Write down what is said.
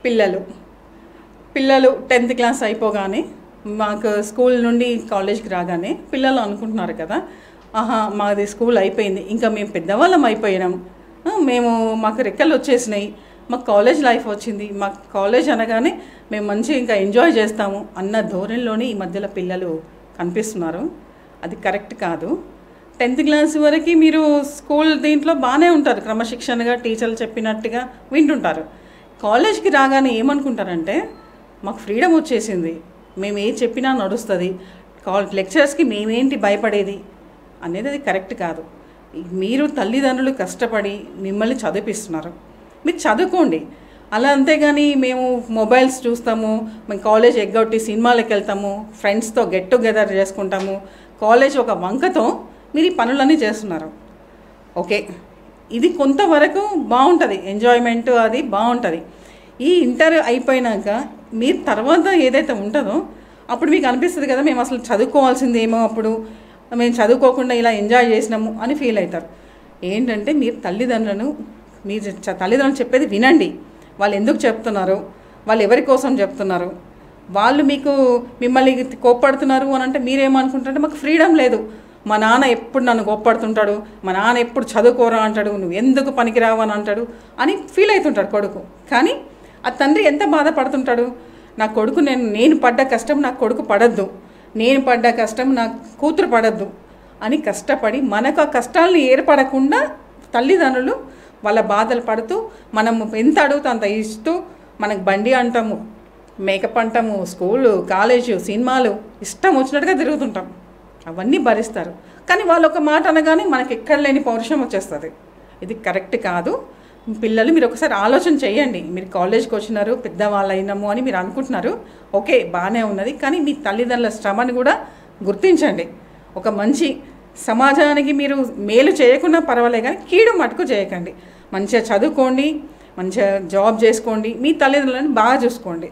పిల్లలు పిల్లలు 10th class అయిపోగానే మాకు స్కూల్ నుండి కాలేజ్కి రాగానే పిల్లలు అనుకుంటున్నారు కదా, ఆహా మాది స్కూల్ అయిపోయింది, ఇంకా మేము పెద్దవాళ్ళం అయిపోయినాం, మాకు రెక్కలు వచ్చేసినాయి, మాకు కాలేజ్ లైఫ్ వచ్చింది, మాకు కాలేజ్ అనగానే మేము మంచిగా ఇంకా ఎంజాయ్ చేస్తాము అన్న ధోరణిలోనే ఈ మధ్యలో పిల్లలు కనిపిస్తున్నారు. అది కరెక్ట్ కాదు. 10th క్లాస్ వరకు మీరు స్కూల్ దీంట్లో బాగానే ఉంటారు, క్రమశిక్షణగా టీచర్లు చెప్పినట్టుగా వింటుంటారు. కాలేజ్కి రాగానే ఏమనుకుంటారంటే మాకు ఫ్రీడమ్ వచ్చేసింది, మేము ఏది చెప్పినా నడుస్తుంది, లెక్చరర్స్కి మేమేంటి భయపడేది అనేది అది కరెక్ట్ కాదు. మీరు తల్లిదండ్రులు కష్టపడి మిమ్మల్ని చదివిస్తున్నారు, మీరు చదువుకోండి. అలా అంతేగాని మేము మొబైల్స్ చూస్తాము, మేము కాలేజ్ ఎగ్గొట్టి సినిమాలకు వెళ్తాము, ఫ్రెండ్స్తో గెట్ టుగెదర్ చేసుకుంటాము, కాలేజ్ ఒక వంకతో మీరు ఈ పనులన్నీ చేస్తున్నారు. ఓకే, ఇది కొంతవరకు బాగుంటుంది, ఎంజాయ్మెంట్ అది బాగుంటుంది. ఈ ఇంటర్ అయిపోయినాక మీరు తర్వాత ఏదైతే ఉంటుందో అప్పుడు మీకు అనిపిస్తుంది కదా, మేము అసలు చదువుకోవాల్సిందేమో, అప్పుడు మేము చదువుకోకుండా ఇలా ఎంజాయ్ చేసినాము అని ఫీల్ అవుతారు. ఏంటంటే మీరు తల్లిదండ్రులు చెప్పేది వినండి. వాళ్ళు ఎందుకు చెప్తున్నారు, వాళ్ళు ఎవరి కోసం చెప్తున్నారు, వాళ్ళు మిమ్మల్ని కోప్పడుతున్నారు అని అంటే మీరేమనుకుంటారంటే మాకు ఫ్రీడమ్ లేదు, మా నాన్న ఎప్పుడు నన్ను కోప్పడుతుంటాడు, మా నాన్న ఎప్పుడు చదువుకోరా అంటాడు, నువ్వు ఎందుకు పనికిరావు అని అంటాడు అని ఫీల్ అవుతుంటాడు కొడుకు. కానీ ఆ తండ్రి ఎంత బాధపడుతుంటాడు, నా కొడుకు నేను పడ్డ కష్టం నా కొడుకు పడద్దు, నేను పడ్డ కష్టం నా కూతురు పడద్దు అని కష్టపడి మనకు ఆ కష్టాలను ఏర్పడకుండా తల్లిదండ్రులు వాళ్ళ బాధలు పడుతూ మనం ఎంత అడుగుతూ అంత ఇస్తూ మనకు బండి అంటాము, మేకప్ అంటాము, స్కూలు కాలేజు సినిమాలు ఇష్టం వచ్చినట్టుగా తిరుగుతుంటాం, అవన్నీ భరిస్తారు. కానీ వాళ్ళు ఒక మాట అనగానే మనకి ఎక్కడ లేని పౌరుషం వచ్చేస్తుంది. ఇది కరెక్ట్ కాదు. పిల్లలు మీరు ఒకసారి ఆలోచన చేయండి. మీరు కాలేజ్కి వచ్చినారు, పెద్దవాళ్ళు అయినాము అని మీరు అనుకుంటున్నారు, ఓకే బాగానే ఉన్నది, కానీ మీ తల్లిదండ్రుల శ్రమని కూడా గుర్తించండి. ఒక మంచి సమాజానికి మీరు మేలు చేయకుండా పర్వాలేదు, కానీ కీడు మటుకు చేయకండి. మంచిగా చదువుకోండి, మంచిగా జాబ్ చేసుకోండి, మీ తల్లిదండ్రులను బాగా చూసుకోండి.